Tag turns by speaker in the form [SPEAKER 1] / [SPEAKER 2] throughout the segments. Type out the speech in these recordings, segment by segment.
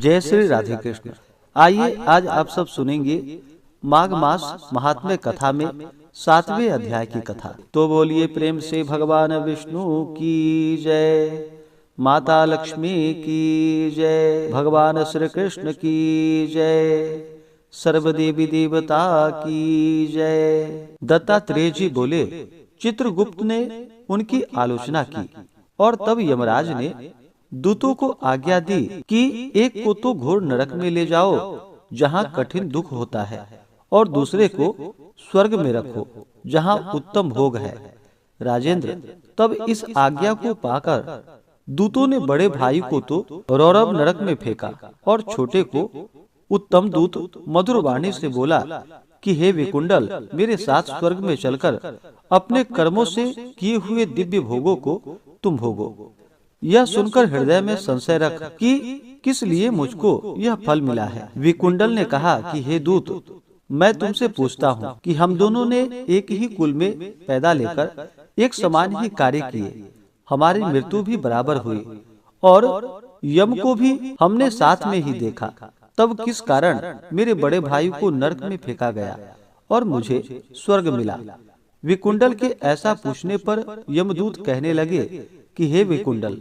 [SPEAKER 1] जय श्री राधे कृष्ण। आइए आज आप सब सुनेंगे माघ मास महात्म्य कथा में 7वें अध्याय की कथा। तो बोलिए प्रेम से भगवान विष्णु की जय, माता लक्ष्मी की जय, भगवान श्री कृष्ण की जय, सर्वदेवी देवता की जय। दत्तात्रेय जी बोले, चित्रगुप्त ने उनकी आलोचना की और तब यमराज ने दूतों को आज्ञा दी कि एक को तो घोर नरक में ले जाओ जहाँ कठिन दुख होता है, और दूसरे को स्वर्ग में रखो जहाँ उत्तम भोग है। राजेंद्र, तब इस आज्ञा को पाकर दूतों ने बड़े भाई को तो रौरव नरक में फेंका और छोटे को उत्तम दूत मधुर वाणी से बोला कि हे विकुंडल, मेरे साथ स्वर्ग में चलकर अपने कर्मों से किए हुए दिव्य भोगों को तुम भोगो। यह सुनकर हृदय में संशय रख कि किस लिए मुझको यह फल मिला है। विकुंडल ने कहा कि हे दूत, मैं तुमसे पूछता हूँ कि हम दोनों ने एक ही कुल में पैदा लेकर एक समान ही कार्य किए, हमारी मृत्यु भी बराबर हुई और यम को भी हमने साथ में ही देखा, तब किस कारण मेरे बड़े भाई को नरक में फेंका गया और मुझे स्वर्ग मिला। विकुंडल के ऐसा पूछने पर यमदूत कहने लगे कि हे विकुंडल,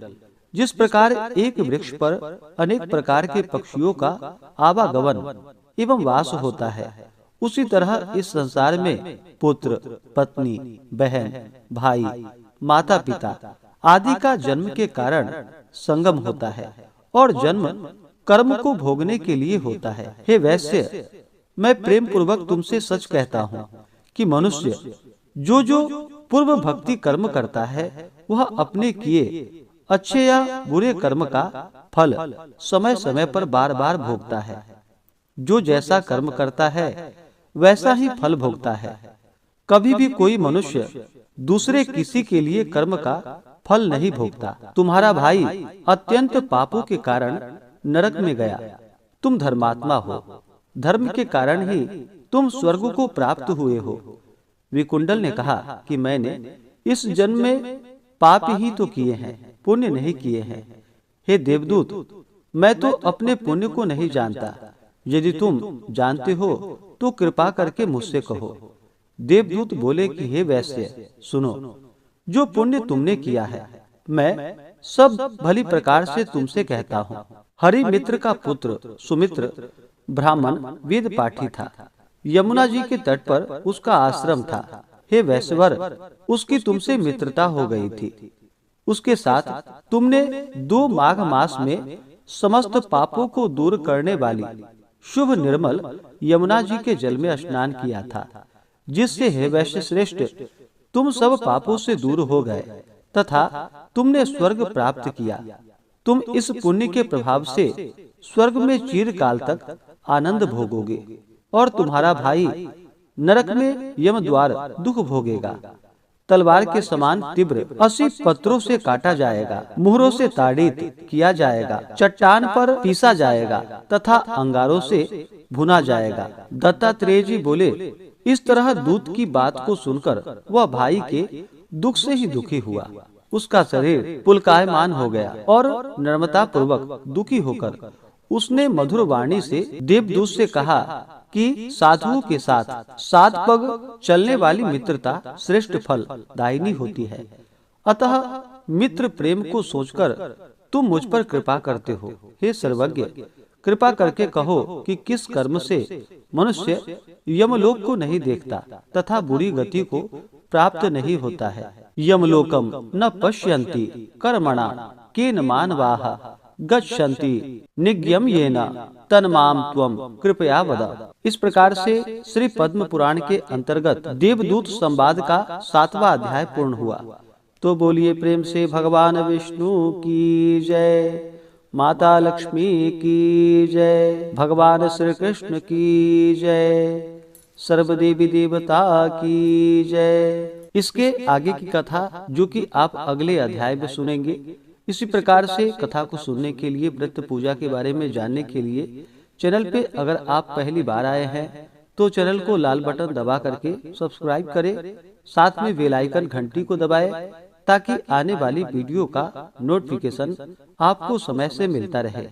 [SPEAKER 1] जिस प्रकार एक वृक्ष पर अनेक प्रकार के पक्षियों का आवागमन एवं वास होता है, उसी तरह इस संसार में पुत्र, पत्नी, बहन, भाई, माता पिता आदि का जन्म के कारण संगम होता है और जन्म कर्म को भोगने के लिए होता है। हे वैश्य, मैं प्रेम पूर्वक तुमसे सच कहता हूँ कि मनुष्य जो पूर्व भक्ति कर्म करता है वह अपने किए अच्छे या बुरे कर्म का फल समय समय पर बार बार भोगता है। जो जैसा कर्म करता है वैसा ही फल भोगता है। कभी भी कोई मनुष्य दूसरे किसी के लिए कर्म का फल नहीं भोगता। तुम्हारा भाई अत्यंत पापों के कारण नरक में गया। तुम धर्मात्मा हो, धर्म के कारण ही तुम स्वर्ग को प्राप्त हुए हो। विकुंडल ने कहा कि मैंने इस जन्म में पाप ही तो किए हैं, पुण्य नहीं किए हैं। हे देवदूत, मैं तो अपने पुण्य को नहीं जानता। यदि तुम जानते हो तो कृपा करके मुझसे कहो। देवदूत बोले कि हे वैश्य, सुनो, जो पुण्य तुमने किया है मैं सब भली प्रकार से तुमसे कहता हूँ। हरि मित्र का पुत्र सुमित्र ब्राह्मण वेद पाठी था। यमुना जी के तट पर उसका आश्रम था। हे वैश्वर, उसकी तुमसे मित्रता हो गई थी। उसके साथ तुमने 2 माघ मास में समस्त पापों को दूर करने वाली शुभ निर्मल यमुना जी के जल में स्नान किया था, जिससे हे वैश्य श्रेष्ठ, तुम सब पापों से दूर हो गए तथा तुमने स्वर्ग प्राप्त किया। तुम इस पुण्य के प्रभाव से स्वर्ग में चिरकाल तक आनंद भोगोगे और तुम्हारा भाई नरक में यम द्वार दुख भोगेगा। तलवार के समान तीव्र 80 पत्रों से काटा जाएगा, मुहरों से ताड़ित किया जाएगा, चट्टान पर पीसा जाएगा तथा अंगारों से भुना जाएगा। दत्तात्रेय जी बोले, इस तरह दूत की बात को सुनकर वह भाई के दुख से ही दुखी हुआ। उसका शरीर पुलकायमान हो गया और नम्रता पूर्वक दुखी होकर उसने मधुर वाणी से देवदूत से कहा कि साधुओं के साथ 7 पग चलने वाली मित्रता श्रेष्ठ फल दायिनी होती है। अतः मित्र प्रेम को सोचकर तुम मुझ पर कृपा करते हो। हे सर्वज्ञ, कृपा करके कहो कि किस कर्म से मनुष्य यमलोक को नहीं देखता तथा बुरी गति को प्राप्त नहीं होता है। यमलोकम न पश्यन्ति कर्मणा केन मानवाः गच्छन्ति निग्यम येन तन्माम त्वम कृपया वद। इस प्रकार से श्री पद्म पुराण के अंतर्गत देवदूत संवाद का 7वां अध्याय पूर्ण हुआ। तो बोलिए प्रेम से भगवान विष्णु की जय, माता लक्ष्मी की जय, भगवान श्री कृष्ण की जय, सर्वदेवी देवता की जय। इसके आगे की कथा जो कि आप अगले अध्याय में सुनेंगे। इसी प्रकार से कथा को सुनने के लिए, व्रत पूजा के बारे में जानने के लिए चैनल पे अगर आप पहली बार आए हैं तो चैनल को लाल बटन दबा करके सब्सक्राइब करें, साथ में बेल आइकन घंटी को दबाएं ताकि आने वाली वीडियो का नोटिफिकेशन आपको समय से मिलता रहे।